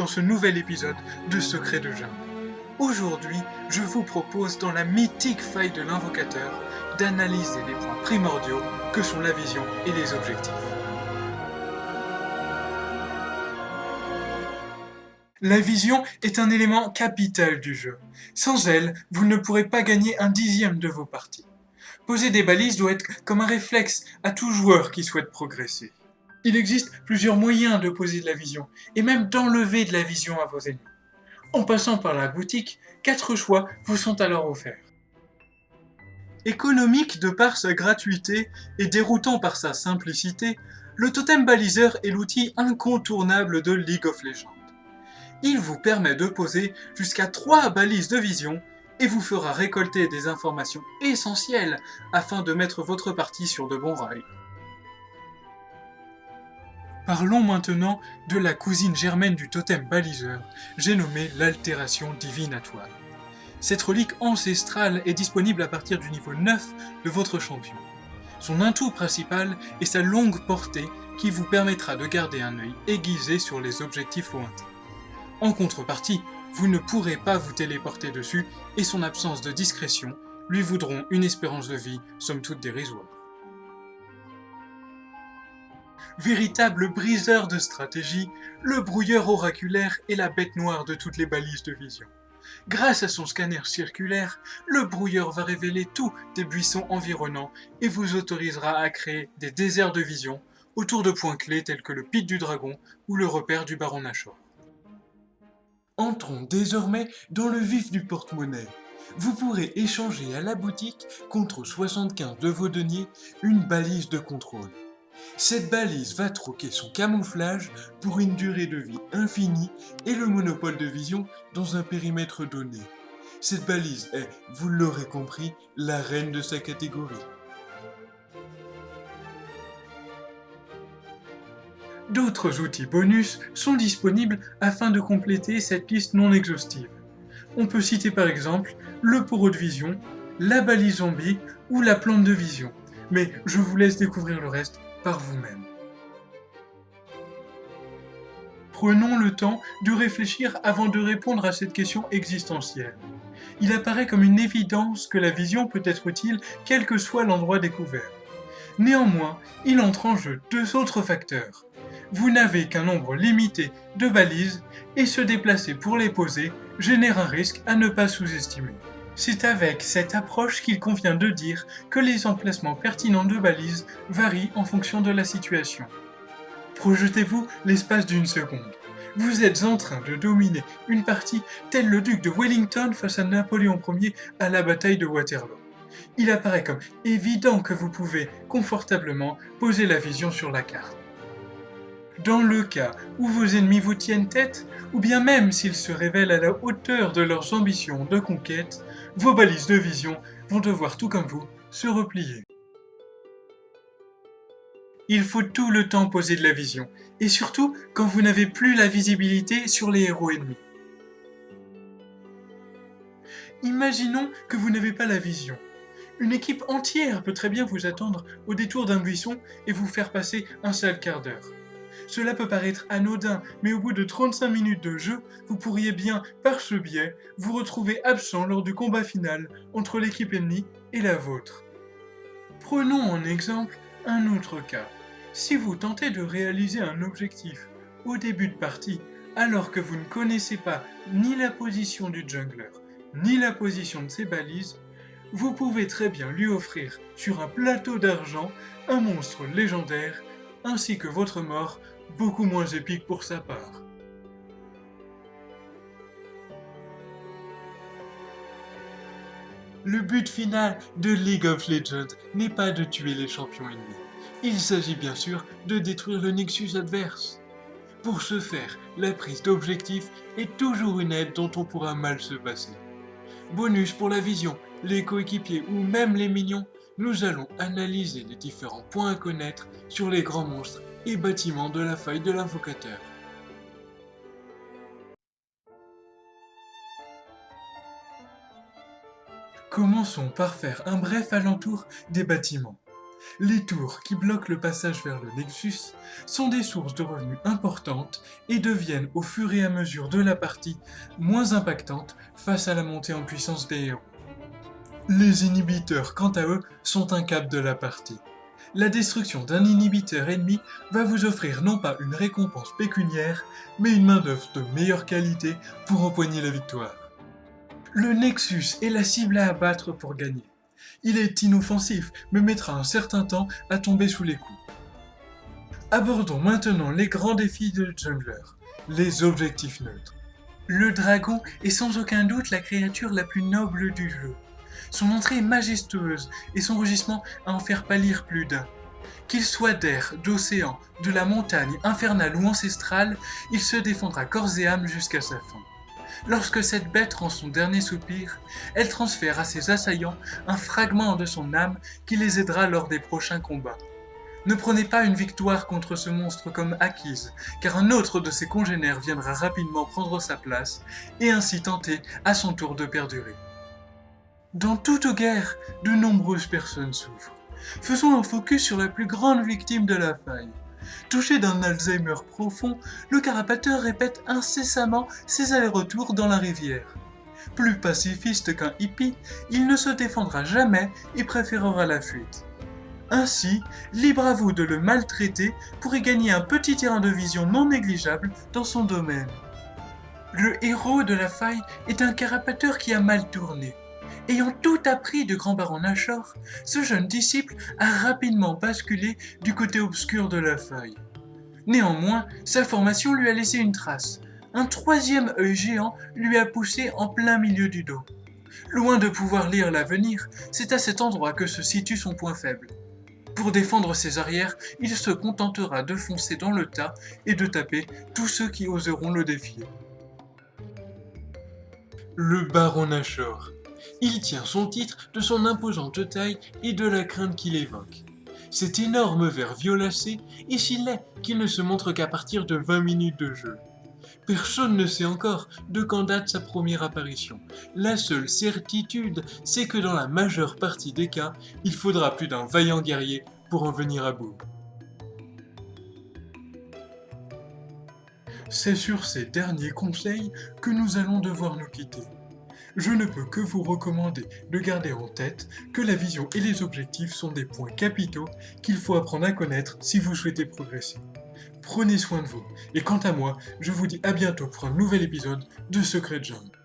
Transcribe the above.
dans ce nouvel épisode de Secrets de Jungle. Aujourd'hui, je vous propose dans la mythique faille de l'invocateur d'analyser les points primordiaux que sont la vision et les objectifs. La vision est un élément capital du jeu. Sans elle, vous ne pourrez pas gagner un dixième de vos parties. Poser des balises doit être comme un réflexe à tout joueur qui souhaite progresser. Il existe plusieurs moyens de poser de la vision, et même d'enlever de la vision à vos ennemis. En passant par la boutique, 4 choix vous sont alors offerts. Économique de par sa gratuité et déroutant par sa simplicité, le totem baliseur est l'outil incontournable de League of Legends. Il vous permet de poser jusqu'à 3 balises de vision et vous fera récolter des informations essentielles afin de mettre votre partie sur de bons rails. Parlons maintenant de la cousine germaine du totem baliseur, j'ai nommé l'altération divinatoire. Cette relique ancestrale est disponible à partir du niveau 9 de votre champion. Son atout principal est sa longue portée qui vous permettra de garder un œil aiguisé sur les objectifs lointains. En contrepartie, vous ne pourrez pas vous téléporter dessus et son absence de discrétion lui vaudront une espérance de vie somme toute dérisoire. Véritable briseur de stratégie, le brouilleur oraculaire est la bête noire de toutes les balises de vision. Grâce à son scanner circulaire, le brouilleur va révéler tous des buissons environnants et vous autorisera à créer des déserts de vision autour de points clés tels que le Pit du Dragon ou le repère du Baron Nashor. Entrons désormais dans le vif du porte-monnaie. Vous pourrez échanger à la boutique contre 75 de vos deniers une balise de contrôle. Cette balise va troquer son camouflage pour une durée de vie infinie et le monopole de vision dans un périmètre donné. Cette balise est, vous l'aurez compris, la reine de sa catégorie. D'autres outils bonus sont disponibles afin de compléter cette liste non exhaustive. On peut citer par exemple le poro de vision, la balise zombie ou la plante de vision, mais je vous laisse découvrir le reste par vous-même. Prenons le temps de réfléchir avant de répondre à cette question existentielle. Il apparaît comme une évidence que la vision peut être utile quel que soit l'endroit découvert. Néanmoins, il entre en jeu 2 autres facteurs. Vous n'avez qu'un nombre limité de balises et se déplacer pour les poser génère un risque à ne pas sous-estimer. C'est avec cette approche qu'il convient de dire que les emplacements pertinents de balises varient en fonction de la situation. Projetez-vous l'espace d'une seconde. Vous êtes en train de dominer une partie tel le duc de Wellington face à Napoléon Ier à la bataille de Waterloo. Il apparaît comme évident que vous pouvez confortablement poser la vision sur la carte. Dans le cas où vos ennemis vous tiennent tête, ou bien même s'ils se révèlent à la hauteur de leurs ambitions de conquête, vos balises de vision vont devoir, tout comme vous, se replier. Il faut tout le temps poser de la vision, et surtout quand vous n'avez plus la visibilité sur les héros ennemis. Imaginons que vous n'avez pas la vision. Une équipe entière peut très bien vous attendre au détour d'un buisson et vous faire passer un sale quart d'heure. Cela peut paraître anodin, mais au bout de 35 minutes de jeu, vous pourriez bien, par ce biais, vous retrouver absent lors du combat final entre l'équipe ennemie et la vôtre. Prenons en exemple un autre cas. Si vous tentez de réaliser un objectif au début de partie, alors que vous ne connaissez pas ni la position du jungler, ni la position de ses balises, vous pouvez très bien lui offrir sur un plateau d'argent un monstre légendaire, ainsi que votre mort, beaucoup moins épique pour sa part. Le but final de League of Legends n'est pas de tuer les champions ennemis. Il s'agit bien sûr de détruire le Nexus adverse. Pour ce faire, la prise d'objectif est toujours une aide dont on pourra mal se passer. Bonus pour la vision, les coéquipiers ou même les minions, nous allons analyser les différents points à connaître sur les grands monstres et bâtiments de la faille de l'invocateur. Commençons par faire un bref alentour des bâtiments. Les tours qui bloquent le passage vers le Nexus sont des sources de revenus importantes et deviennent au fur et à mesure de la partie moins impactantes face à la montée en puissance des héros. Les inhibiteurs, quant à eux, sont un cap de la partie. La destruction d'un inhibiteur ennemi va vous offrir non pas une récompense pécuniaire, mais une main-d'œuvre de meilleure qualité pour empoigner la victoire. Le Nexus est la cible à abattre pour gagner. Il est inoffensif, mais mettra un certain temps à tomber sous les coups. Abordons maintenant les grands défis de Jungler, les objectifs neutres. Le dragon est sans aucun doute la créature la plus noble du jeu. Son entrée est majestueuse et son rugissement à en faire pâlir plus d'un. Qu'il soit d'air, d'océan, de la montagne, infernale ou ancestrale, il se défendra corps et âme jusqu'à sa fin. Lorsque cette bête rend son dernier soupir, elle transfère à ses assaillants un fragment de son âme qui les aidera lors des prochains combats. Ne prenez pas une victoire contre ce monstre comme acquise, car un autre de ses congénères viendra rapidement prendre sa place et ainsi tenter à son tour de perdurer. Dans toute guerre, de nombreuses personnes souffrent. Faisons un focus sur la plus grande victime de la faille. Touché d'un Alzheimer profond, le carapateur répète incessamment ses allers-retours dans la rivière. Plus pacifiste qu'un hippie, il ne se défendra jamais et préférera la fuite. Ainsi, libre à vous de le maltraiter pour y gagner un petit terrain de vision non négligeable dans son domaine. Le héros de la faille est un carapateur qui a mal tourné. Ayant tout appris du grand baron Nashor, ce jeune disciple a rapidement basculé du côté obscur de la faille. Néanmoins, sa formation lui a laissé une trace. Un troisième œil géant lui a poussé en plein milieu du dos. Loin de pouvoir lire l'avenir, c'est à cet endroit que se situe son point faible. Pour défendre ses arrières, il se contentera de foncer dans le tas et de taper tous ceux qui oseront le défier. Le baron Nashor. Il tient son titre de son imposante taille et de la crainte qu'il évoque. Cet énorme ver violacé est si laid qu'il ne se montre qu'à partir de 20 minutes de jeu. Personne ne sait encore de quand date sa première apparition. La seule certitude, c'est que dans la majeure partie des cas, il faudra plus d'un vaillant guerrier pour en venir à bout. C'est sur ces derniers conseils que nous allons devoir nous quitter. Je ne peux que vous recommander de garder en tête que la vision et les objectifs sont des points capitaux qu'il faut apprendre à connaître si vous souhaitez progresser. Prenez soin de vous, et quant à moi, je vous dis à bientôt pour un nouvel épisode de Secret Jungle.